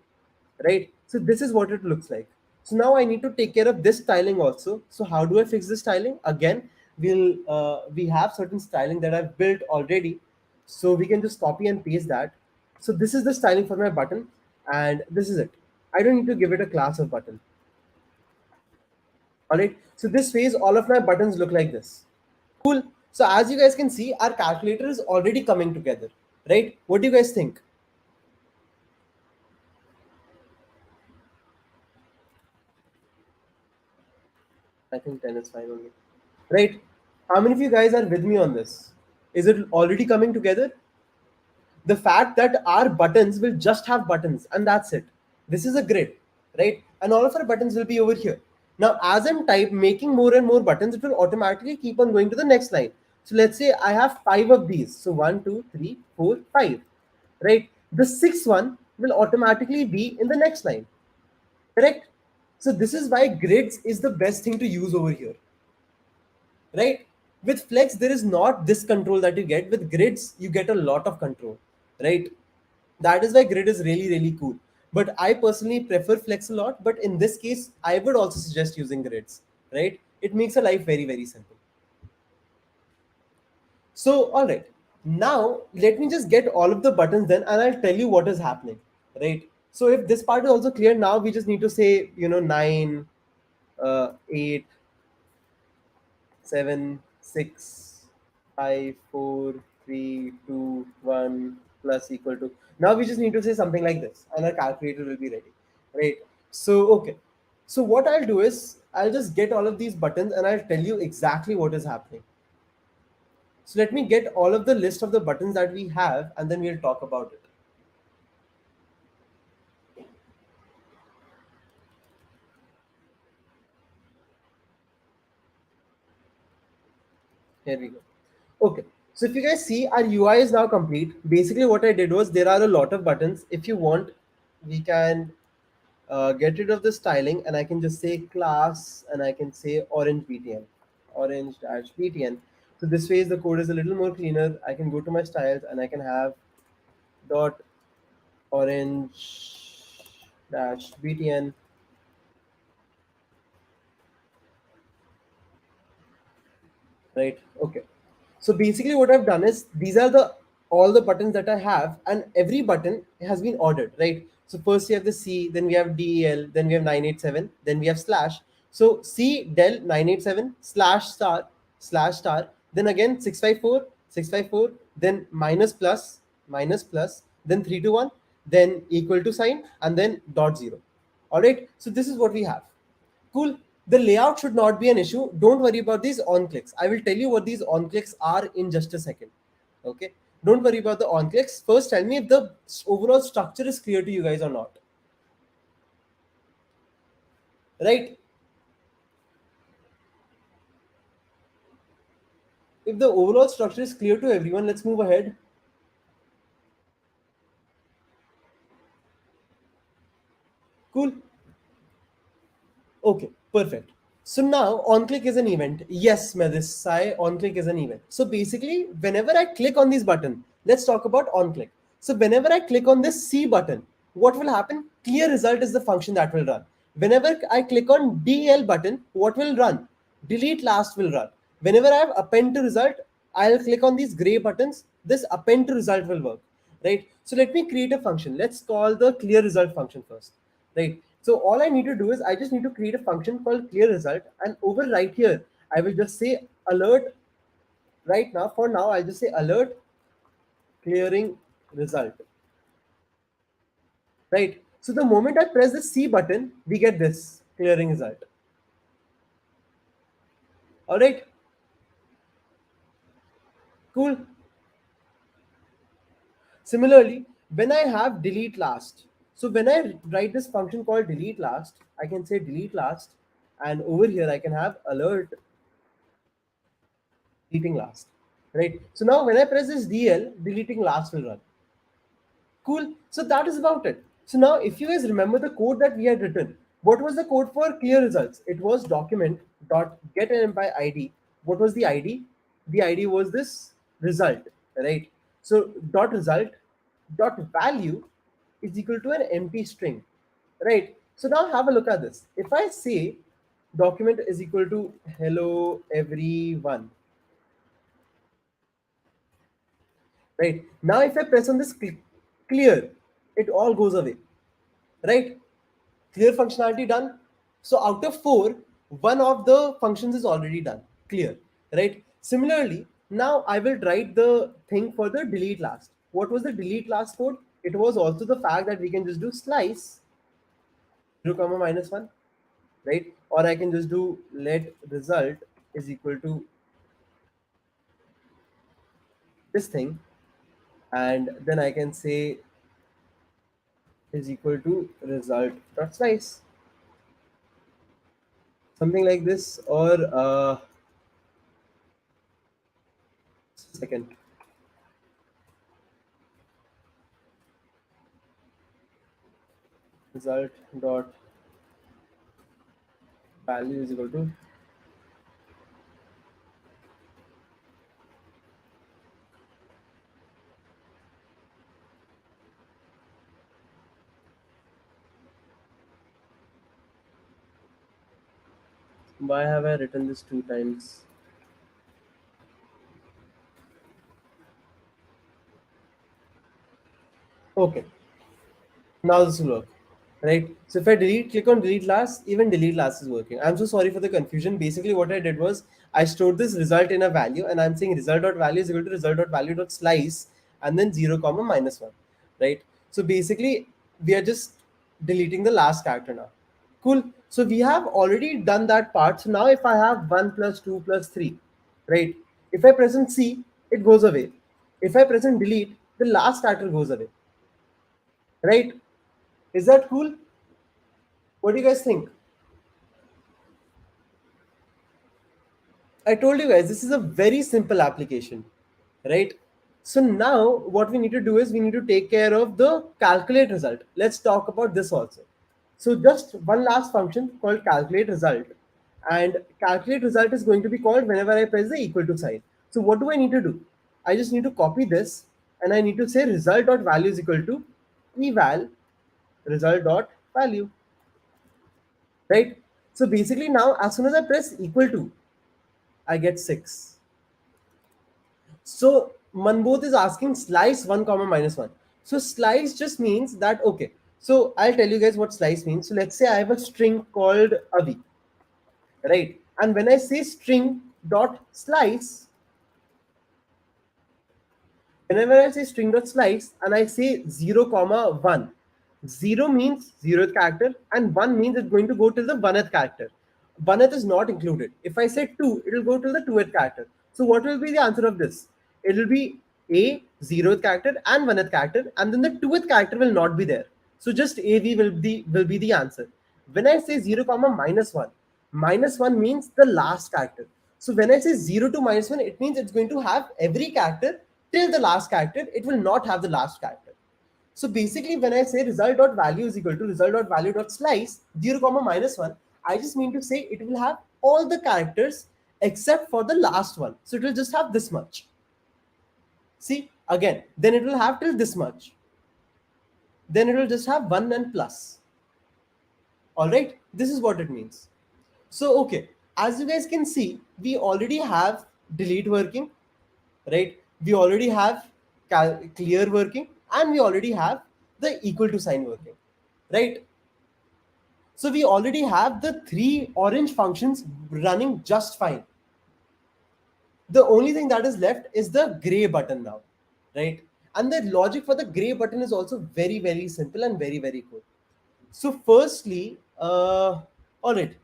S1: right? So this is what it looks like. So now I need to take care of this styling also. So how do I fix this styling? Again, we have certain styling that I've built already, so we can just copy and paste that. So this is the styling for my button, and this is it. I don't need to give it a class of button. All right. So this phase, all of my buttons look like this. Cool. So as you guys can see, our calculator is already coming together, right? What do you guys think? I think 10 is fine only. Right? How many of you guys are with me on this? Is it already coming together? The fact that our buttons will just have buttons and that's it. This is a grid, right? And all of our buttons will be over here. Now, as I'm making more and more buttons, it will automatically keep on going to the next line. So let's say I have 5 of these. So 1, 2, 3, 4, 5, right? The sixth one will automatically be in the next line, correct? So this is why grids is the best thing to use over here, right? With flex, there is not this control that you get. With grids, you get a lot of control, right? That is why grid is really cool. But I personally prefer flex a lot. But in this case, I would also suggest using grids, right? It makes a life very simple. So, all right, now let me just get all of the buttons then, and I'll tell you what is happening, right? So if this part is also clear, now we just need to say, 9, 8, 7, 6, 5, 4, 3, 2, 1 plus equal to. Now we just need to say something like this, and our calculator will be ready, right? So, okay. So what I'll do is I'll just get all of these buttons and I'll tell you exactly what is happening. So let me get all of the list of the buttons that we have, and then we'll talk about it. Here we go. Okay. So if you guys see, our UI is now complete. Basically, what I did was there are a lot of buttons. If you want, we can get rid of the styling, and I can just say class, and I can say orange btn, orange dash btn. So this way the code is a little more cleaner. I can go to my styles and I can have dot orange dash btn, right? Okay. So basically what I've done is these are the all the buttons that I have, and every button has been ordered, right? So first we have the C, then we have del, then we have 987, then we have slash. So C del 987 slash star, then again 654 654, then minus plus, minus plus, then 321, then equal to sign, and then dot zero. All right. So this is what we have. Cool. The layout should not be an issue. Don't worry about these on clicks. I will tell you what these on clicks are in just a second. Okay. Don't worry about the on clicks. First, tell me if the overall structure is clear to you guys or not. Right. If the overall structure is clear to everyone, let's move ahead. Cool. Okay, perfect. So now on-click is an event. Yes, Madhis, Sai, on-click is an event. So basically, whenever I click on this button, let's talk about on-click. So whenever I click on this C button, what will happen? Clear result is the function that will run. Whenever I click on DL button, what will run? Delete last will run. Whenever I have append to result, I'll click on these gray buttons. This append to result will work, right? So let me create a function. Let's call the clear result function first, right? So all I need to do is I just need to create a function called clear result, and over right here, I will just say alert. Right now, for now, I'll just say alert clearing result, right? So the moment I press the C button, we get this clearing result. All right, cool. Similarly, when I have delete last, so when I write this function called delete last, I can say delete last, and over here I can have alert deleting last, right? So now when I press this DL, deleting last will run. Cool. So that is about it. So now if you guys remember the code that we had written, what was the code for clear results? It was document dot get an by ID. What was the ID? The ID was this result, right? So dot result dot value is equal to an empty string, right? So now have a look at this. If I say document is equal to hello everyone, right? Now if I press on this clear, it all goes away, right? Clear functionality done. So out of four, one of the functions is already done. Clear, right? Similarly, now I will write the thing for the delete last. What was the delete last code? It was also the fact that we can just do slice 0 comma minus 1, right? Or I can just do let result is equal to this thing, and then I can say is equal to result dot slice, something like this. Or second, result dot value is equal to, why have I written this two times? Okay, now this will work, right? So if I click on delete last, even delete last is working. I'm so sorry for the confusion. Basically what I did was I stored this result in a value, and I'm saying result.value is equal to result.value.slice and then 0 comma minus 1, right? So basically we are just deleting the last character now. Cool. So we have already done that part. So now if I have 1 plus 2 plus 3, right? If I press on C, it goes away. If I press on delete, the last character goes away, right? Is that cool? What do you guys think? I told you guys this is a very simple application, right? So now what we need to do is we need to take care of the calculate result. Let's talk about this also. So just one last function called calculate result, and calculate result is going to be called whenever I press the equal to sign. So what do I need to do? I just need to copy this, and I need to say result dot value is equal to eval result dot value, right? So basically now as soon as I press equal to, I get 6. So Manboth is asking slice 1 comma minus 1. So slice just means that, okay, so I'll tell you guys what slice means. So let's say I have a string called Avi, right? And when I say string dot slice, Whenever I say string.slice and I say 0 comma 1, 0 means 0th character and 1 means it's going to go till the 1th character. 1th is not included. If I say 2, it will go till the 2th character. So what will be the answer of this? It will be a 0th character and 1th character, and then the 2th character will not be there. So just AV will be the answer. When I say 0 comma minus 1 means the last character. So when I say 0 to minus 1, it means it's going to have every character till the last character. It will not have the last character. So basically, when I say result.value is equal to result.value.slice 0 comma minus 1, I just mean to say it will have all the characters except for the last one. So it will just have this much. See, again, then it will have till this much. Then it will just have 1 and plus. All right, this is what it means. So, okay, as you guys can see, we already have delete working, right? We already have clear working, and we already have the equal to sign working, right? So we already have the 3 orange functions running just fine. The only thing that is left is the gray button now, right? And the logic for the gray button is also very, very simple and very, very cool. So firstly, all right,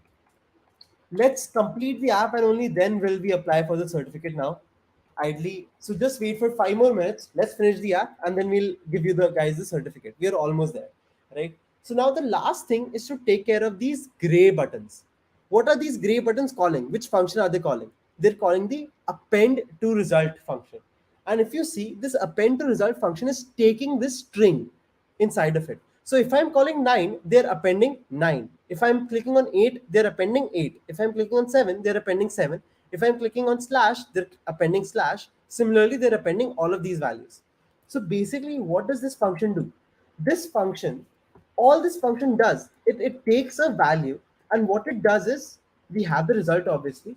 S1: let's complete the app and only then will we apply for the certificate now. Idly. So just wait for 5 more minutes. Let's finish the app and then we'll give you the guys the certificate. We are almost there, right? So now the last thing is to take care of these gray buttons. What are these gray buttons calling? Which function are they calling? They're calling the append to result function. And if you see, this append to result function is taking this string inside of it. So if I'm calling 9, they're appending 9. If I'm clicking on 8, they're appending 8. If I'm clicking on 7, they're appending 7. If I'm clicking on slash, they're appending slash. Similarly, they're appending all of these values. So basically, what does this function do? This function, all this function does, it takes a value, and what it does is, we have the result obviously.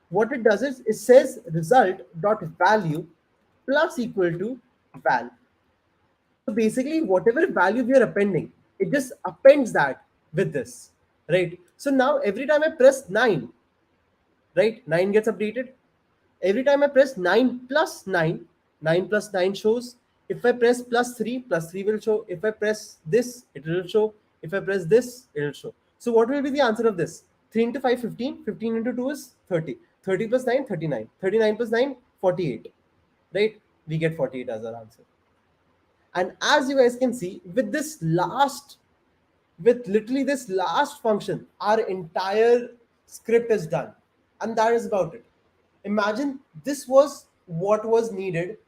S1: What it does is, it says result dot value plus equal to val. So basically, whatever value we are appending, it just appends that with this, right? So now every time I press 9, right, 9 gets updated. Every time I press 9 plus 9, 9 plus 9 shows. If I press plus 3 will show. If I press this, it will show. If I press this, it will show. So what will be the answer of this? 3 into 5, 15. 15 into 2 is 30. 30 plus 9, 39. 39 plus 9, 48. Right? We get 48 as our answer. And as you guys can see, with literally this last function, our entire script is done. And that is about it. Imagine this was what was needed.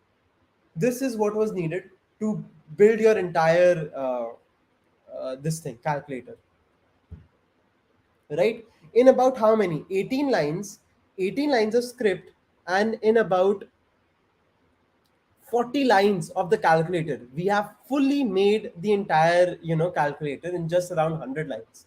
S1: This is what was needed to build your entire this thing, calculator. Right? In about how many? 18 lines, 18 lines of script, and in about 40 lines of the calculator, we have fully made the entire calculator in just around 100 lines,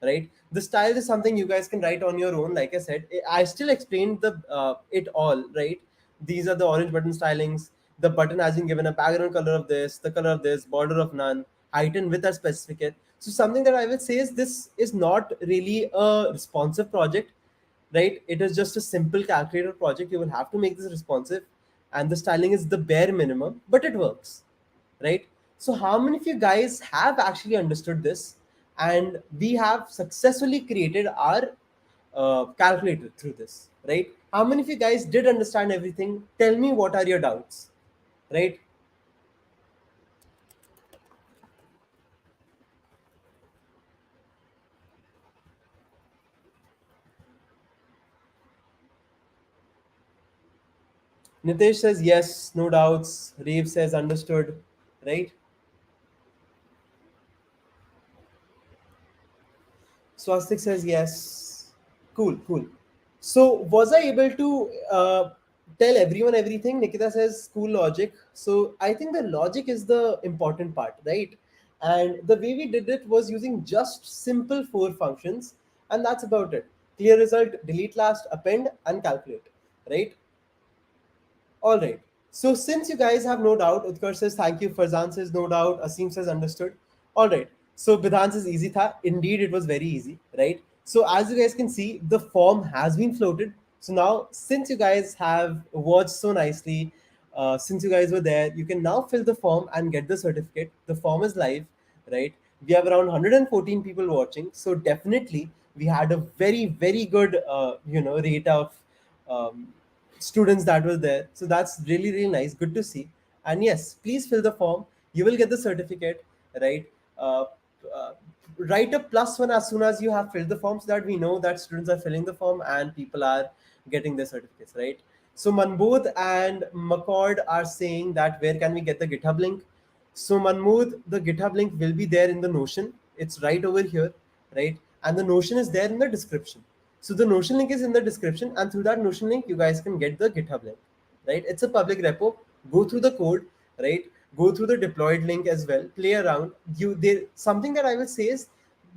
S1: right? The style is something you guys can write on your own. Like I said, I still explained the it all, right? These are the orange button stylings. The button has been given a background color of this, the color of this, border of none, height and width are specified. So something that I will say is, this is not really a responsive project, right? It is just a simple calculator project. You will have to make this responsive, and the styling is the bare minimum, but it works, right? So how many of you guys have actually understood this, and we have successfully created our calculator through this, right? How many of you guys did understand everything? Tell me, what are your doubts, right? Nitesh says yes, no doubts. Reeve says understood, right? Swastik says yes. Cool, cool. So was I able to tell everyone everything? Nikita says cool logic. So I think the logic is the important part, right? And the way we did it was using just simple 4 functions, and that's about it. Clear result, delete last, append, and calculate, right? All right. So since you guys have no doubt, Utkarsh says thank you. Farzan says no doubt. Asim says understood. All right. So Bidhan says easy tha. Indeed, it was very easy, right? So as you guys can see, the form has been floated. So now, since you guys have watched so nicely, since you guys were there, you can now fill the form and get the certificate. The form is live, right? We have around 114 people watching, so definitely we had a very good rate of um, students that were there. So that's really nice, good to see. And yes, please fill the form. You will get the certificate, right? Uh, uh, Write a +1 as soon as you have filled the form, so that we know that students are filling the form and people are getting their certificates, right? So Manbooth and McCord are saying that where can we get the GitHub link? So Manmood, the GitHub link will be there in the Notion. It's right over here, right? And the Notion is there in the description. So the Notion link is in the description, and through that Notion link, you guys can get the GitHub link, right? It's a public repo. Go through the code, right? Go through the deployed link as well. Play around. There something that I will say is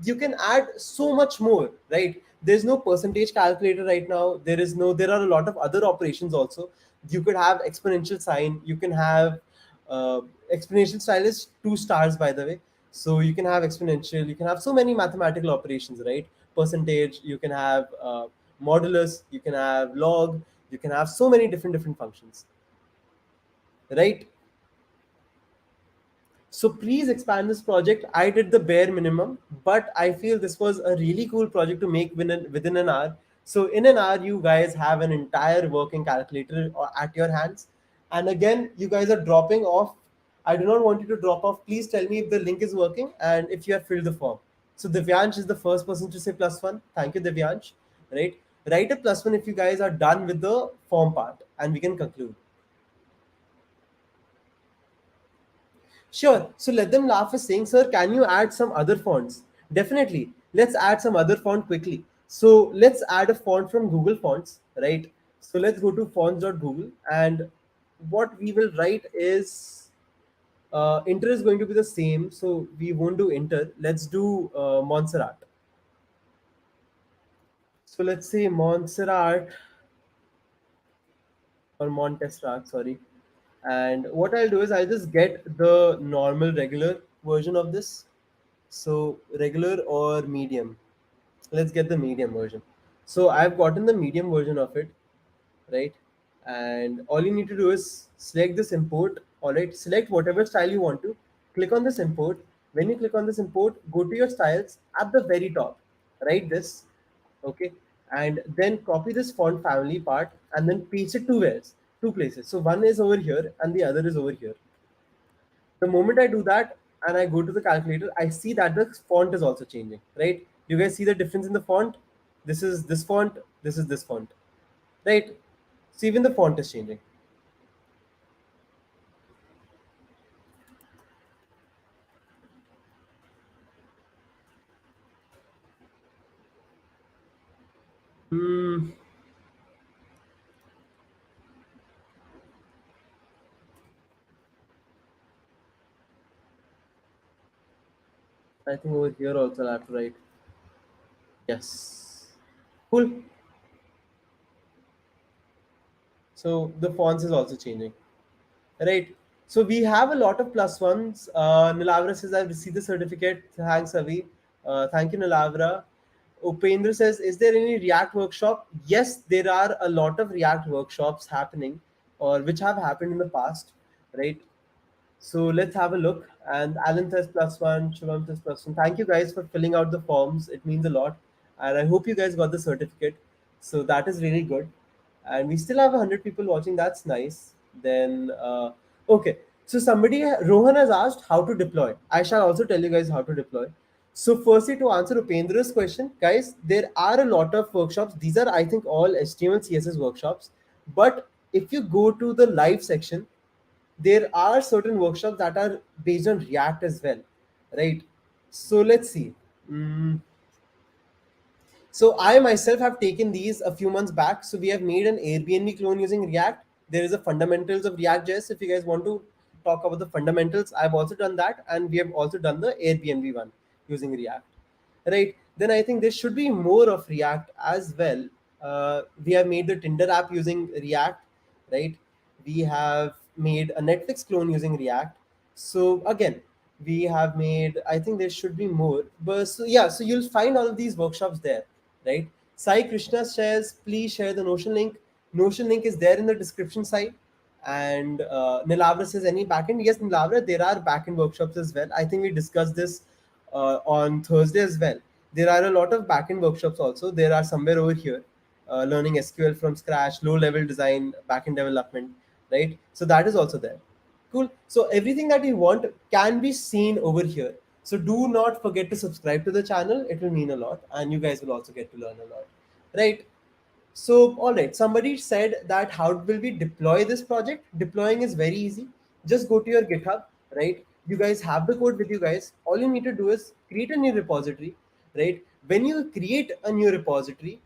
S1: you can add so much more, right? There's no percentage calculator right now. There are a lot of other operations also. You could have exponential sign. You can have uh, exponential style is 2 stars, by the way. So you can have exponential. You can have so many mathematical operations, right? Percentage. You can have modulus. You can have log. You can have so many different functions, right? So please expand this project. I did the bare minimum, but I feel this was a really cool project to make within an hour. So in an hour, you guys have an entire working calculator at your hands. And again, you guys are dropping off. I do not want you to drop off. Please tell me if the link is working and if you have filled the form. So Divyansh is the first person to say +1. Thank you, Divyansh. Right? Write a +1 if you guys are done with the form part, and we can conclude. Sure. So let them laugh as saying, sir, can you add some other fonts? Definitely. Let's add some other font quickly. So let's add a font from Google Fonts, right? So let's go to fonts.google, and what we will write is Inter is going to be the same. So we won't do Inter. Let's do Montserrat. So let's say Montserrat or Montserrat, sorry. And what I'll do is I'll just get the normal regular version of this. So regular or medium. Let's get the medium version. So I've gotten the medium version of it, right? And all you need to do is select this import. All right, select whatever style you want to. Click on this import. When you click on this import, go to your styles at the very top. Write this, okay, and then copy this font family part and then paste it two places. So one is over here and the other is over here. The moment I do that and I go to the calculator, I see that the font is also changing, right? You guys see the difference in the font? This is this font, this is this font, right? So even the font is changing. Hmm, I think over here also I have to write. Yes. Cool. So the fonts is also changing. Right. So we have a lot of +1s. Nilavra says, I've received the certificate. Thanks, Avi. Thank you, Nilavra. Upendra says, is there any React workshop? Yes, there are a lot of React workshops happening, or which have happened in the past, right? So let's have a look. And Alan says +1, Shivam says +1. Thank you guys for filling out the forms. It means a lot. And I hope you guys got the certificate. So that is really good. And we still have 100 people watching. That's nice. Then, okay. So somebody, Rohan has asked how to deploy. I shall also tell you guys how to deploy. So firstly, to answer Upendra's question, guys, there are a lot of workshops. These are, I think, all HTML, CSS workshops. But if you go to the live section, there are certain workshops that are based on React as well, right? So let's see. Mm, so I myself have taken these a few months back. So we have made an Airbnb clone using React. There is a fundamentals of React.js. If you guys want to talk about the fundamentals, I've also done that, and we have also done the Airbnb one using React, right? Then I think there should be more of React as well. We have made the Tinder app using React, right? We have made a Netflix clone using React. So again, we have made, I think there should be more, but so yeah, so you'll find all of these workshops there, right? Sai Krishna says, please share the Notion link. Notion link is there in the description side. And Nilavra says, any backend? Yes, Nilavra, there are backend workshops as well. I think we discussed this on Thursday as well. There are a lot of backend workshops also. There are somewhere over here, learning SQL from scratch, low level design, backend development, right? So that is also there. Cool. So everything that you want can be seen over here. So do not forget to subscribe to the channel. It will mean a lot, and you guys will also get to learn a lot, right? So, all right, somebody said that how will we deploy this project? Deploying is very easy. Just go to your GitHub, right? You guys have the code with you guys. All you need to do is create a new repository, right? When you create a new repository,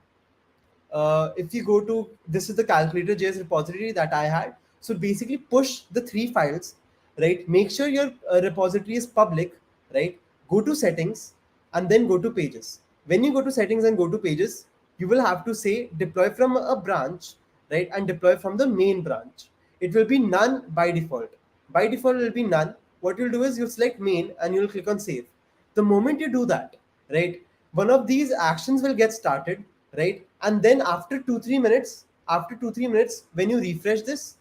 S1: if you go to, this is the calculator.js repository that I had. So basically push the 3 files, right? Make sure your repository is public, right? Go to settings and then go to pages. When you go to settings and go to pages, you will have to say deploy from a branch, right? And deploy from the main branch. It will be none by default. By default, it will be none. What you'll do is you'll select main and you'll click on save. The moment you do that, right, one of these actions will get started, right? And then after 2 3 minutes, when you refresh this,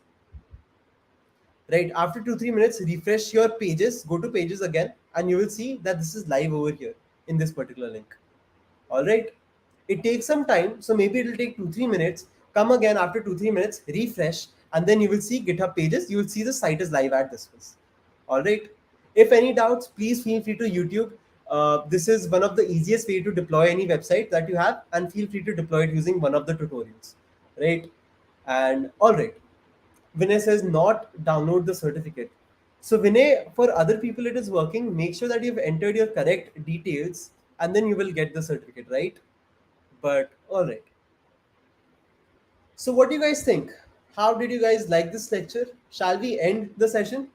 S1: right, after 2 3 minutes, refresh your pages, go to pages again, and you will see that this is live over here in this particular link. All right, it takes some time, so maybe it will take 2 3 minutes. Come again after 2 3 minutes, refresh, and then you will see GitHub pages. You will see the site is live at this place. All right, if any doubts, please feel free to YouTube. This is one of the easiest way to deploy any website that you have, and feel free to deploy it using one of the tutorials, right? And all right, Vinay says not download the certificate. So Vinay, for other people it is working. Make sure that you've entered your correct details, and then you will get the certificate, right? But all right. So what do you guys think? How did you guys like this lecture? Shall we end the session?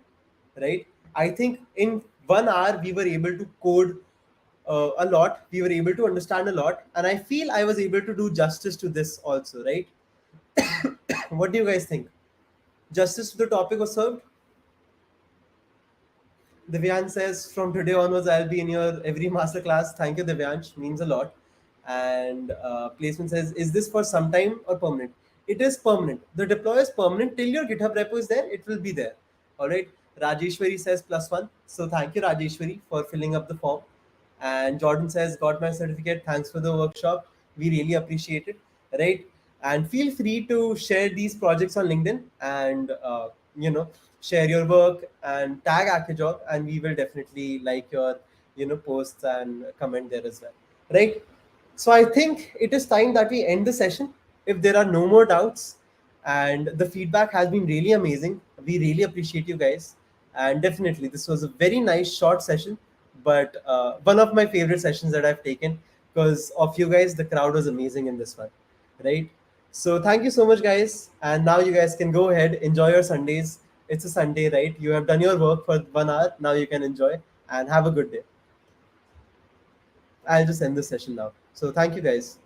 S1: Right? I think in 1 hour we were able to code a lot. We were able to understand a lot, and I feel I was able to do justice to this also, right? What do you guys think? Justice to the topic was served? Divyansh says, from today onwards, I'll be in your every masterclass. Thank you, Divyansh. Means a lot. And placement says, is this for some time or permanent? It is permanent. The deploy is permanent till your GitHub repo is there. It will be there. All right. Rajeshwari says +1. So thank you, Rajeshwari, for filling up the form. And Jordan says, got my certificate. Thanks for the workshop. We really appreciate it. Right. And feel free to share these projects on LinkedIn and, share your work and tag AccioJob, and we will definitely like your, posts and comment there as well. Right. So I think it is time that we end the session. If there are no more doubts, and the feedback has been really amazing, we really appreciate you guys. And definitely, this was a very nice short session, but one of my favorite sessions that I've taken because of you guys. The crowd was amazing in this one, right? So thank you so much, guys. And now you guys can go ahead, enjoy your Sundays. It's a Sunday, right? You have done your work for 1 hour. Now you can enjoy and have a good day. I'll just end the session now. So thank you, guys.